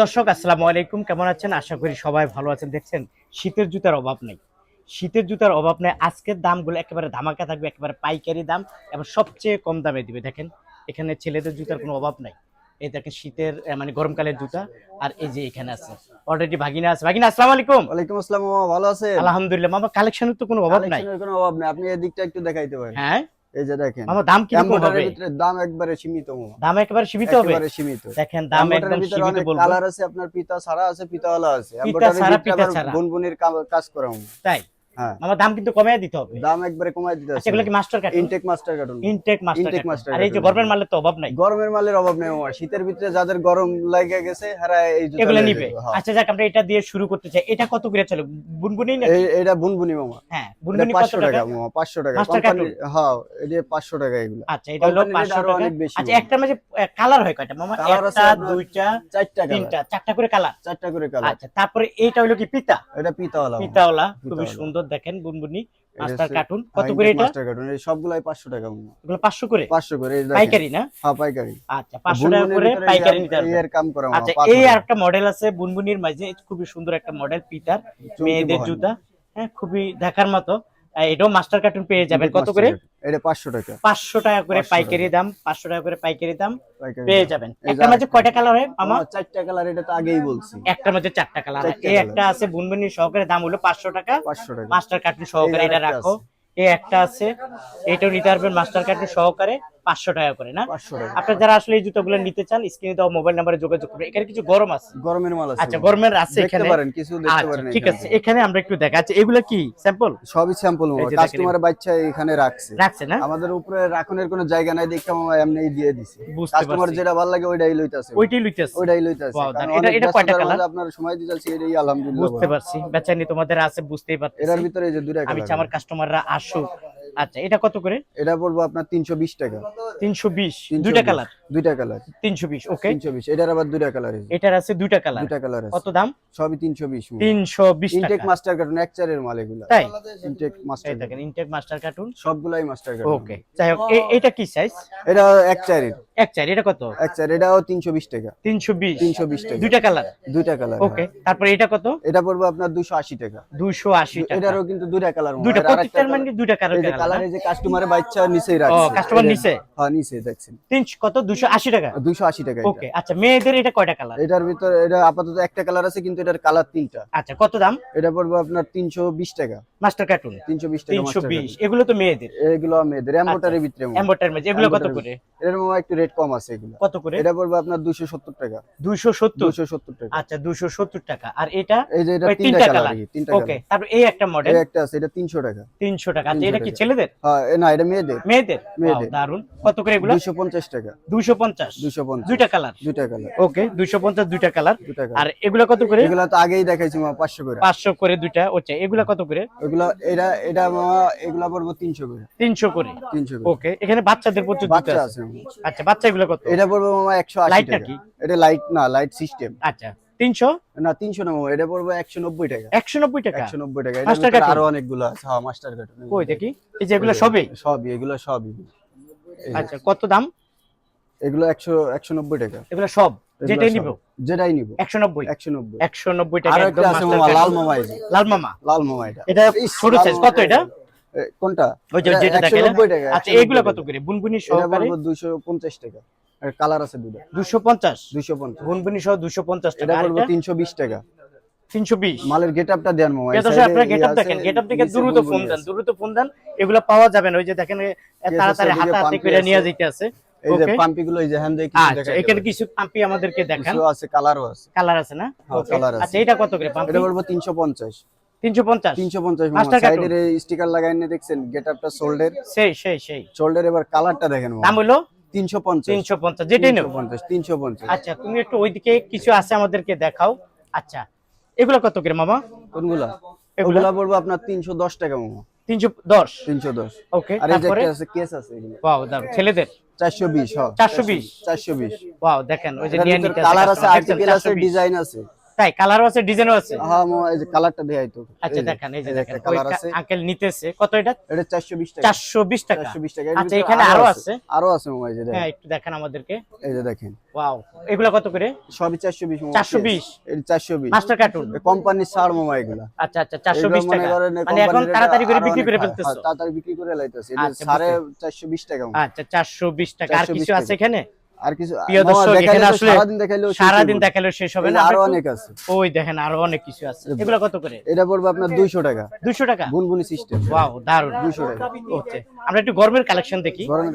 দর্শক আসসালামু আলাইকুম, কেমন আছেন? আশা করি সবাই ভালো আছেন। দেখছেন শীতের জুতার অভাব নেই, শীতের জুতার অভাব নেই। আজকের দামগুলো একেবারে ধামাকা থাকবে, একেবারে পাইকারি দাম এবং সবচেয়ে কম দামে দিবে। দেখেন এখানে ছেলেদের জুতার কোনো অভাব নাই। এই দেখেন শীতের মানে গরমকালের জুতা। আর এই যে এখানে আছে অলরেডি ভাগিনা আছে। ভাগিনা আসসালামু আলাইকুম। ওয়ালাইকুম আসসালাম মামা, ভালো আছেন? আলহামদুলিল্লাহ মামা, কালেকশনের তো কোনো অভাব নাই। কালেকশনের কোনো অভাব নেই, আপনি এদিকটা একটু দেখাইতে পারেন। হ্যাঁ এই যে দেখেন, মামা, দাম কিরকম এমব্রয়ডারির হবে? ভিতরে দাম একবারে সীমিত মামা, দাম একেবারে সীমিত হবে। একেবারে সীমিত। দেখেন দাম একদম এমব্রয়ডারির ভিতরে সীমিত অনেক বলবো। কালার আছে, আপনার পিতা ছাড়া আছে, পিতাওয়ালা আছে। পিতা এমব্রয়ডারির ছাড়া, ভিতরে পিতা আবার ছাড়া। বুনবুনির কাজ করা মামা। তাই? হ্যাঁ, আমার দাম কিন্তু কমায় দিতে হবে। দাম একবারে কমায় দিতে আচ্ছা, আছে। এগুলো কি master carton? Intact master carton, intact master intact carton. Master আর এই যে কার্টুন। গরমের মালের তো অভাব নাই। গরমের মালের অভাব নেই মামা, শীতের ভিতরে যাদের গরম লাগে গেছে তারা এই জুতা এগুলো লয়ে নিবে। যাবে। হ্যাঁ, আচ্ছা যাক, আমরা এটা দিয়ে শুরু করতে চাই। এটা কত করে চলে? বুনবুনি নাকি? এটা বুনবুনি মামা। হ্যাঁ, এটা বুনবুনি কত 500 টাকা? টাকা মামা, 500 টাকা মাস্টার কোম্পানি। কার্টুন? হ্যাঁ, এটা 500 টাকা এগুলো। আচ্ছা, এটা হলো কোম্পানির রেট 500 আরো টাকা। অনেক বেশি। আচ্ছা, একটা মাঝে কালার হয় কয়টা মামা? কালার আছে একটা, আপনার দুইটা, 4টা তিনটা, কালার, 4টা করে কালার। 4টা করে কালার। আচ্ছা, তারপরে এইটা হলো কি পিতা? এটা পিতাওয়ালা মামা, পিতাওয়ালা, খুবই পিতাওয়ালা। সুন্দর। দেখেন বুনবুনি এটা মাস্টার হচ্ছে কার্টুন। কত করে এটা? মাস্টার কার্টুন, এই সবগুলাই 500 টাকা মামা। এগুলো 500 করে? 500 করে, এই দেখেন। পাইকারি না? হ্যাঁ, পাইকারি। আচ্ছা, 500 টাকা বুনবুনির করে ভিতরে পাইকারি নিতে পারবেন। এর কাম করা মামা, আচ্ছা, এই পাথরের। আরেকটা মডেল আছে বুনবুনির মাঝে, খুবই সুন্দর একটা মডেল পিতার, চুমকি মেয়েদের বহান। জুতা। হ্যাঁ, খুবই দেখার মতো। এটাও মাস্টার কার্টুন পেয়ে যাবেন। ইনটেক কত মাস্টার করে? কার্টুন। এটা 500 টাকা। 500 টাকা করে 500 পাইকারি টাকা। দাম। 500 টাকা করে পাইকারি দাম পাইকারি পেয়ে দাম। যাবেন। এই যে একটা মাঝে আরেকটা। কয়টা কালার হয় মামা? 4টা কালার, এটা তো আগেই বলছি। একটার মধ্যে 4টা কালার। 4টা এই কালার। একটা আছে বুনবুনি সহকারে, দাম হলো 500 টাকা। 500 টাকা। মাস্টার কার্টুন এই সহকারে যে এটা আরেকটা রাখো। আছে। এই একটা আছে, এটাও নিতে পারবেন মাস্টার কার্টুন সহকারে, 500 টাকা করে না? 500 টাকা। আপনারা যারা আসলে এই জুতোগুলো নিতে চান, স্ক্রিনে দেওয়া মোবাইল নাম্বারে যোগাযোগ করবেন। এখানে কিছু গরম আছে। গরমের মাল আছে আচ্ছা, মামা। গরমের আছে দেখতে এখানে। পারেন, কিছু দেখতে আচ্ছা, পারেন ঠিক এখানে। আছে, এখানে আমরা একটু দেখা। আচ্ছা, এগুলো কি স্যাম্পল? সবই স্যাম্পল এই মামা, যে দেখেন, কাস্টমারের বাচ্চা এখানে রাখছে। রাখছে না? আমাদের উপরে রাখনের কোনো জায়গা নাই, দেখে মামা এমনিই দিয়ে দিছি। বুঝতে কাস্টমার পারছি। যেটা ভালো লাগে ওইটাই লইতাছে। ওইটাই লইতেছে। ওইটাই লইতাছে। ওয়াও, কারণ এটা অনেক এটা কয়টা ব্যস্ততার কালার? মাঝে আপনার সময় দিতেছি, এটাই আলহামদুলিল্লাহ বুঝতে বড়। পারছি, বেচানি তোমাদের আছে, বুঝতেই পারতেছি। এটার ভিতরে এই যে দুইটা আমি কালার। চাই আমার কাস্টমাররা আসুক। আচ্ছা, এটা কত করে? এটা পড়বো আপনার 320 টাকা। 320, দুইটা কালার। দুইটা কালার। 320, ওকে। 320, এটার আবার দুইটা কালার। এটার আছে দুইটা কালার। দুইটা কালার আছে। কত দাম? সবই 320 মামা। 320 ইনটেক টাকা। মাস্টার কার্টুন, এক চারের মাল এগুলা। তাই? ইনটেক মাস্টার এই দেখেন ইনটেক মাস্টার কার্টুন। সবগুলাই মাস্টার কার্টুন। ওকে, যাই হোক, এটা কি সাইজ? এটা এক চারের। এক চাই। এটা কত? এক চার, এটাও 320 টাকা। 320। 320 টাকা। দুইটা কালার। দুইটা কালার। ওকে, তারপরে এটা কত? এটা পড়বে আপনার 280 টাকা। 280 টাকা। এটারও কিন্তু দুইটা কালার। দুইটা, প্রত্যেকটার মানে দুইটা কালার। এই যে কালার, এই যে কাস্টমারের বাচ্চা নিচেই ও, রাখছে। কাস্টমার নিচে? হ্যাঁ, নিচে দেখছেন। 3 কত? 280 টাকা। 280 টাকা এটা। ওকে, আচ্ছা, মেয়েদের এটা কয়টা কালার? এটার ভিতর এটা আপাতত একটা কালার আছে, কিন্তু এটার কালার তিনটা। আচ্ছা, কত দাম? এটা পড়বে আপনার 320 টাকা। মাস্টার কার্টুন 320 টাকা মাস্টার 320। কার্টুন। এগুলো তো মেয়েদের। এগুলো মেয়েদের এমব্রয়ডারির ভিতরে মামা। এমব্রয়ডারি মাঝে এগুলো কত এমব্রয়ডারি। করে? এর মামা একটু রেট কম আছে এগুলো। কত করে? এটা পড়বে আপনার 270 টাকা। 270। 270 টাকা। আচ্ছা, 270 টাকা। আর এটা? এই যে এটা ওই তিনটা কালার। তিনটা ওকে, কালার। তারপর এই একটা মডেল। এই একটা আছে, এটা 300 টাকা। 300 টাকা। আচ্ছা, 300 এটা কি টাকা। ছেলেদের? হ্যাঁ, না এটা মেয়েদের। মেয়েদের? মেয়েদের। Wow, দারুন। কত করে এগুলো? 250 টাকা। 250। 250। দুইটা কালার। দুইটা কালার। ওকে, 250 দুইটা কালার। দুইটা আর কালার। এগুলো কত করে? এগুলা তো আগেই দেখাইছি মামা, 500 করে। 500 করে দুইটা। আচ্ছা, এগুলো কত করে? এগুলা এটা মামা, এগুলা পড়বো 300 করে। 300 করে। 300 করে। ওকে, এখানে বাচ্চাদের প্রচুর জুতো বাচ্চা আছে। আছে মামা। আচ্ছা, বাচ্চা এগুলো কত? এটা পড়বো মামা 180 লাইট টাকা। নাকি? এটা লাইট না, লাইট সিস্টেম। আচ্ছা, 300। না 300 না মামা, এটা পড়বো 190 টাকা। 190 টাকা। 190 টাকা। মাস্টার এটার ভিতরে কার্টুন? আরো অনেকগুলো আছে। হ্যাঁ, মাস্টার কার্টুন। কই দেখি। এই যে এগুলো সবই? সবই, এগুলো সবই। এই যে, আচ্ছা, কত দাম? এগুলো 190 টাকা। এগুলো সব এগুলো যেটাই সব। নিব? যেটাই নিব 190। 190। 190 টাকা। আর একদম একটা আছে মাস্টার মামা, লাল কার্টুন। মামা। এই যে লাল মামা। লাল মামা এটা। এটা ইস, ছোট লাল সাইজ। মামা। কত এটা? কোনটা? ওই যে এটা যেটা দেখাইলেন। 190 টাকা। আচ্ছা, 190 এগুলো কত টাকা। করে? বুনবুনি এটা সহকারে? পড়বো 250 টাকা। আর কালার আছে দুটো। 250। 250। বুনবুনি সহ 250 এটা টাকা। আর পড়বো এটা? 320 টাকা। 320। মালের গেটআপটা দেন মামা। এই দর্শক, সাইডে আপনারা গেটআপ আছে, দেখেন, গেটআপ দেখে নিচে দ্রুত বুলবুলি ফোন দেন, আছে। দ্রুত ফোন দেন। এগুলো পাওয়া যাবে না। ওই যে দেখেন, তাড়াতাড়ি এদিকে হাতাহাতি পাম্পি করে আছে। নিয়ে যেতে আছে। এই যে ওকে, পাম্পি গুলো, এই যে হ্যান্ড দিয়ে কিছু আচ্ছা, দেখাই এখানে দেবে। কিছু পাম্পি আমাদেরকে দেখান। কিছু আছে, কালারও আছে। কালার আছে না? হ্যাঁ, ওকে, কালার আছে। আচ্ছা, এটা কত করে পাম্পি? এটা বলবো 350। 350। 350 মামা। Master cartoon? সাইডের এই স্টিকার লাগাই নিয়ে দেখছেন, গেটআপটা শোল্ডার। সেই শোল্ডার, এবার কালারটা দেখেন দাম মামা। হলো 350। 350, যেটাই নেব। 350। আচ্ছা, তুমি একটু ওইদিকে কিছু আছে আমাদেরকে দেখাও। আচ্ছা, এগুলো কত করে মামা? কোনগুলা? এগুলা? এগুলা পড়বো আপনার 310 টাকা মামা। 310। 310। ওকে, আর এই যে তারপরে? একটা আছে, কেস আছে এগুলো। ওয়াও, দারুন। ছেলেদের? 420। হ্যাঁ, 420। 420। ওয়াও, দেখেন ওই যে এটার নিয়ে ভিতরে নিতে কালার আছে, customer, দেখছেন? আর্টিকেল আছে, 420। ডিজাইন আছে। তাই কালারও আছে, ডিজাইনও আছে। হ্যাঁ মামা, এই যে কালারটা দেখাই তো। আচ্ছা দেখেন, এই যে দেখেন কালার আছে। আঙ্কেল নিতেছে কত এটা? এটা 420 টাকা। 420 টাকা। 420 টাকা। আচ্ছা এখানে আরো আছে? আরো আছে মামা, এই যে হ্যাঁ দেখেন। একটু দেখান আমাদেরকে। এই যে দেখেন। ওয়াও, এগুলা কত করে? সবই 420 মামা। 420? এটা 420 মাস্টার কার্টুন কোম্পানির ছাড় মামা এগুলা। আচ্ছা আচ্ছা 420 মনে টাকা। করেন মানে এখন কোম্পানির তাড়াতাড়ি করে আরো বিক্রি অনেক করে হয়। ফেলতেছো? হ্যাঁ, তাড়াতাড়ি বিক্রি করে লাইতেছে। এটা আচ্ছা, সাড়ে বুঝতে- 420 টাকা মামা। আচ্ছা 420 টাকা। আর 420 কিছু আছে টাকা। এখানে? আর কিছু প্রিয় মামা দর্শক, দেখাইলে এখানে তো আসলে সারাদিন দেখাইলেও শেষ সারাদিন হইবো না। দেখালেও শেষ হবে এই না। যে আমরা আরো একটু- অনেক আছে। ওই দেখেন আরো অনেক কিছু আছে। এগুলা কত করে? এটা পড়বে আপনার 200 টাকা। 200 টাকা? বুনবুনি সিস্টেম। ওয়াও, দারুন। 200 টাকা। ওকে, আমরা একটু গরমের কালেকশন দেখি। গরম-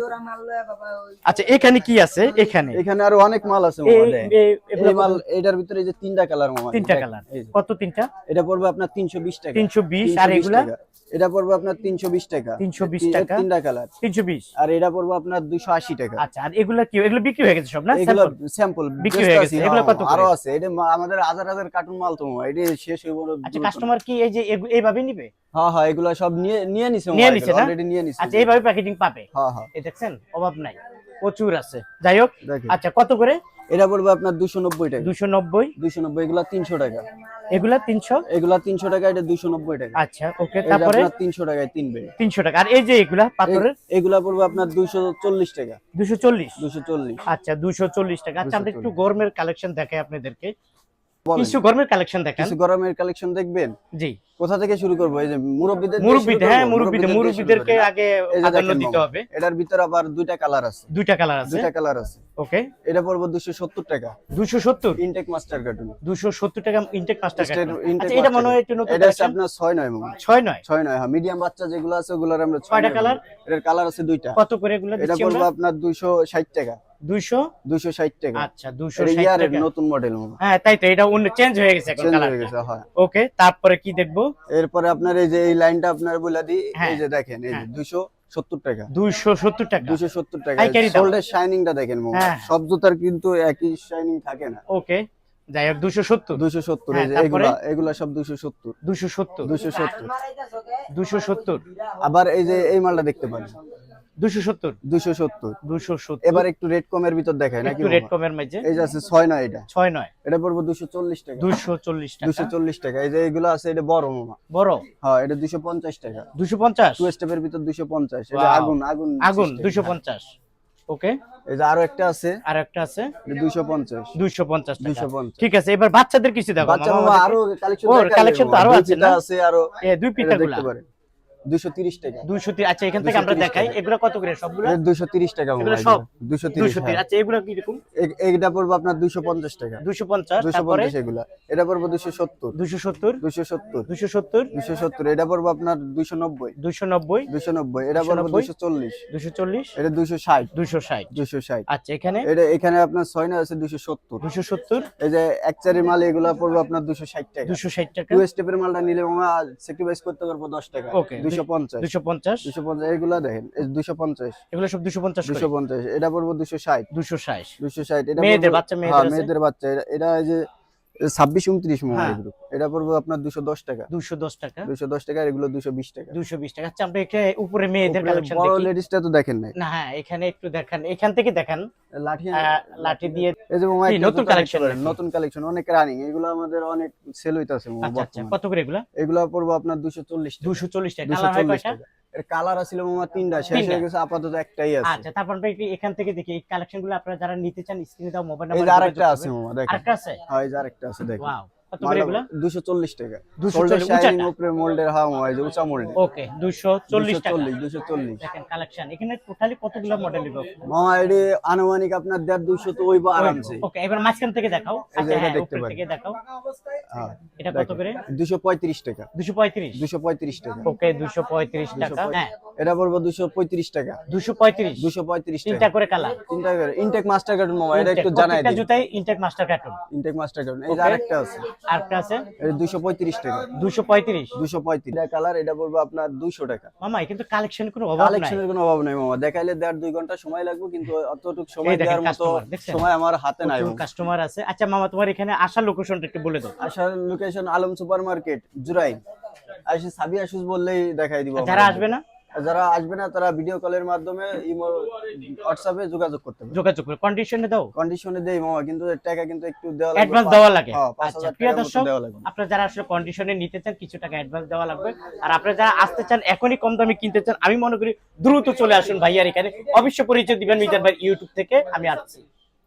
আচ্ছা এখানে কি আছে? এখানে এখানে আরো অনেক মাল আছে মামা। দেখেন। এগুলা এই মাল এটার ভিতরে এই যে তিনটা কালার মামা। তিনটা দেখেন, কালার। এই যে। কত তিনটা? এটা পড়বে আপনার 320 টাকা। 320। আর এগুলা? টাকা। এটা পড়বে আপনার 320 টাকা। 320 টাকা। তিনটা কালার। 320। আর এটা পড়বে আপনার 280 টাকা। আচ্ছা, আর এগুলা কি? এগুলো বিক্রি হয়ে গেছে সব না? এগুলো Sample? স্যাম্পল বিক্রি হয়ে গেছে। এগুলো কত করে? আরো আছে। এটা আমাদের হাজার হাজার কার্টুন মাল তো মামা। এটা শেষ হইব না। আচ্ছা, কাস্টমার কি এই যে এইভাবে নিবে? হ্যাঁ হ্যাঁ, এগুলা সব নিয়ে নিছে মামা। নিয়ে নিছে না? অলরেডি নিয়ে নিছে। আচ্ছা, এইভাবে প্যাকেজিং পাবে? হ্যাঁ হ্যাঁ, এই দেখছেন, অভাব নাই, প্রচুর আছে। যাই হোক, দেখেন। আচ্ছা কত করে? এটা পড়বে আপনার 290 টাকা। 290। 290। এগুলা 300 টাকা। এগুলা 300? এগুলা 300 টাকা। এটা 290 টাকা। আচ্ছা ওকে, এটা তারপরে? আপনার 300 টাকায় 3 বেড। 300 টাকা। আর এই যে এগুলা পাথরের? এগুলা পড়বে আপনার 240 টাকা। 240? 240। আচ্ছা 240 টাকা। আচ্ছা আমরা একটু 240 গরমের কালেকশন দেখাই আপনাদেরকে। বলেন। কিছু গরমের কালেকশন দেখান। কিছু গরমের কালেকশন দেখবেন। জি, কোথা থেকে শুরু করব? এই যে মুরব্বিদের দিয়ে শুরু মুরব্বিদের। করব? হ্যাঁ মুরব্বিদের দিয়ে শুরু মুরব্বিদেরকে করি। আগে এই যে প্রাধান্য দেখেন দিতে মামা, হবে। এটার ভিতরে আবার দুইটা কালার আছে। দুইটা কালার আছে? দুইটা কালার আছে। ওকে। এটা পড়বে 270 টাকা। 270? Intact master cartoon. 270 টাকা ইনটেক মাস্টার কার্ড। ইনটেক আচ্ছা এটা মনে হয় একটু নতুন এটা হচ্ছে কালেকশন। আপনার 6 মামা। 6-9? 6 হ্যাঁ, মিডিয়াম বাচ্চা যেগুলো আছে ওগুলোর আমরা 6 কয়টা কালার? এটার কালার আছে দুইটা। কত করে এগুলো এটা দিচ্ছি পড়বে আমরা? আপনার 260 টাকা। 200? 260 টাকা। আচ্ছা এটা 260 ইয়ারের টাকা। নতুন মডেল মামা। হ্যাঁ তাই তো, এটা চেঞ্জ হয়ে গেছে এখন চেঞ্জ কালার। হয়ে গেছে, হ্যাঁ। ওকে, তারপরে কি দেখবো? এরপরে আপনার এই যে এই লাইনটা আপনার বলে দিই। হ্যাঁ। এই যে দেখেন, এই যে হ্যাঁ। 270 টাকা। 270 টাকা। 270 টাকা। পাইকারি দাম। শোল্ডার শাইনিংটা দেখেন মামা। হ্যাঁ। সব জুতার কিন্তু একই শাইনিং থাকে না। ওকে, যাই হোক 270। 270। হ্যাঁ, এই যে তারপরে? এগুলা সব 270। 270? 270। 270? আবার এই যে এই মালটা দেখতে পারেন। 270? 270। 270। এবার একটু রেড কমের ভিতর দেখায় নাকি একটু রেড মামা? কমের মাঝে। এই যে আছে 6 এটা। 6-9? এটা পড়বে 240 টাকা। 240 টাকা। 240 টাকা। এই যে এগুলো আছে, এটা বড় মামা। বড়? হ্যাঁ, এটা 250 টাকা। 250? 2 স্টেপের ভিতর 250। এটা Wow. আগুন আগুন আগুন system। 250। ওকে, এই যে আরো একটা আছে, আর একটা আছে এটা 250। 250 টাকা। 250। ঠিক আছে, এবার বাচ্চাদের কিছু দেখো বাচ্চা মামা মামা আমাদেরকে। আরো কালেকশন ওর collection তো আরো আছে না? আছে আরো। দুই এটা পিঠাগুলা দেখতে পারেন। 230 টাকা। 230। আচ্ছা এখান থেকে আমরা 230 দেখাই টাকা। এগুলো কত করে সবগুলো? এটা 230 টাকা মামা। এগুলো সব? 230। 230। আচ্ছা এগুলো কি রকম? এইটা পড়বে আপনার 250 টাকা। 250। তারপরে 250 এগুলা। এটা পড়বে 270। 270? 270। 270? 270। এটা পড়বে আপনার 290। 290? 290। এটা পড়বে 240। 240? এটা 260। 260? 260। আচ্ছা এখানে? এখানে আপনার 6 আছে 270। 270? এই যে এক চারি মাল এগুলা পড়বে আপনার 260 টাকা। 260 টাকা। 2 স্টেপের মালটা নিলে মামা স্যাক্রিফাইস করতে পারবো 10 টাকা। ওকে, 250। 250? 250 এগুলা দেখেন, এই 250। এগুলো সব 250 করে? 250। এটা পড়বে 260। 260? 260। এটা মেয়েদের পড়বে- বাচ্চা, মেয়েদের হ্যাঁ, আছে? মেয়েদের বাচ্চা। এটা এই যে 26 29 মামা হ্যাঁ। এগুলো। এটা পড়বে আপনার 210 টাকা। 210 টাকা? 210 টাকা। আর এগুলো 220 টাকা। 220 টাকা। আচ্ছা আমরা এখানে উপরে মেয়েদের উপরে কালেকশন বড় দেখি। লেডিসটা তো দেখেন নাই। না হ্যাঁ, এখানে একটু দেখান, এখান থেকে দেখান। লাঠি লাঠি দিয়ে। এই যে মামা কি, একটা নতুন জুতা collection দেখতে পারেন, নাকি? নতুন কালেকশন, অনেক রানিং। এগুলো আমাদের অনেক সেল হইতাছে মামা আচ্ছা আচ্ছা, বর্তমানে। কত করে এগুলা? এগুলো পড়বে আপনার 240 টাকা। 240 টাকা। কালার হয় 240 কয়টা? টাকা। এর কালার আছিল মামা 3টা, শেষ তিনটা? হয়ে গেছে, আপাতত একটাই আছে। আচ্ছা, তারপর আমরা একটু এখান থেকে দেখি এই কালেকশন গুলো আপনারা যারা নিতে চান স্ক্রিনে দাও মোবাইল এই নাম্বার। যে আরেকটা আছে মামা, দেখেন। আরেকটা আছে? হ্যাঁ, এই যে আরেকটা আছে, দেখেন। ওয়াও, কত করে এগুলা? 240 টাকা। 240 শোল্ডার শাইনিং উঁচাটা? উপরে মোল্ডের, হ্যাঁ মামা, এই যে উঁচা মোল্ডের। ওকে, 240 টাকা। 240। দেখেন কালেকশন এখানে টোটালি কতগুলো মডেল দিব? মামা এটি আনুমানিক আপনার 150 তো ওইব আরামসে। ওকে, এবার মাঝখান থেকে দেখাও। এই যে আচ্ছা এটা হ্যাঁ, দেখতে উপর পারেন। থেকে দেখাও। হ্যাঁ, এটা কত দেখেন। করে? 235 টাকা। 235? 235 টাকা। ওকে, 235 টাকা। হ্যাঁ, এটা পড়বে 235 টাকা। 235? 235 তিনটা টাকা। করে কালার? তিনটা করে ইনটেক মাস্টার কার্টুন মামা, এটা একটু জানাই প্রত্যেকটা দিই। জুতাই intact master carton? Intact master carton. এই যে Okay. আরেকটা আছে, আরেকটা আছে? এটা 235 টাকা। 235? 235 এটা কালার। এটা পড়বে আপনার 200 টাকা। মামা কিন্তু কালেকশন কোনো অভাব নাই। কালেকশনের কোনো অভাব নাই মামা, দেখাইলে 1.5-2 ঘন্টা সময় লাগবে, কিন্তু অতটুকু সময় এই দেখেন দেওয়ার মতো customer, দেখছেন? সময় আমার হাতে নাই মামা। কাস্টমার আছে। আচ্ছা মামা, তোমার এখানে আসার লোকেশনটা একটু বলে দাও। আসার location Alam super market, Jurain. আসে সাবি আশুস বললেই দেখাই দিব। যারা আসবে না? যারা আসবে না তারা ভিডিও কলের মাধ্যমে ইমো হোয়াটসঅ্যাপে যোগাযোগ করতে পারে। যোগাযোগ করে কন্ডিশনে দাও, কন্ডিশনে দেই মামা, কিন্তু টাকা কিন্তু একটু দেওয়া লাগবে। অ্যাডভান্স দেওয়া লাগে। হ্যাঁ, আচ্ছা 5,000 প্রিয় টাকার মতো দর্শক, দেওয়া লাগবে। আপনারা যারা আসলে কন্ডিশনে নিতে চান কিছু টাকা অ্যাডভান্স দেওয়া লাগবে। আর আপনারা যারা আসতে চান এখনই কম দামে কিনতে চান, আমি মনে করি দ্রুত চলে আসুন ভাইয়ার এখানে। অবশ্য পরিচয় দিবেন মিজান ভাই ইউটিউব থেকে, আমি আসছি।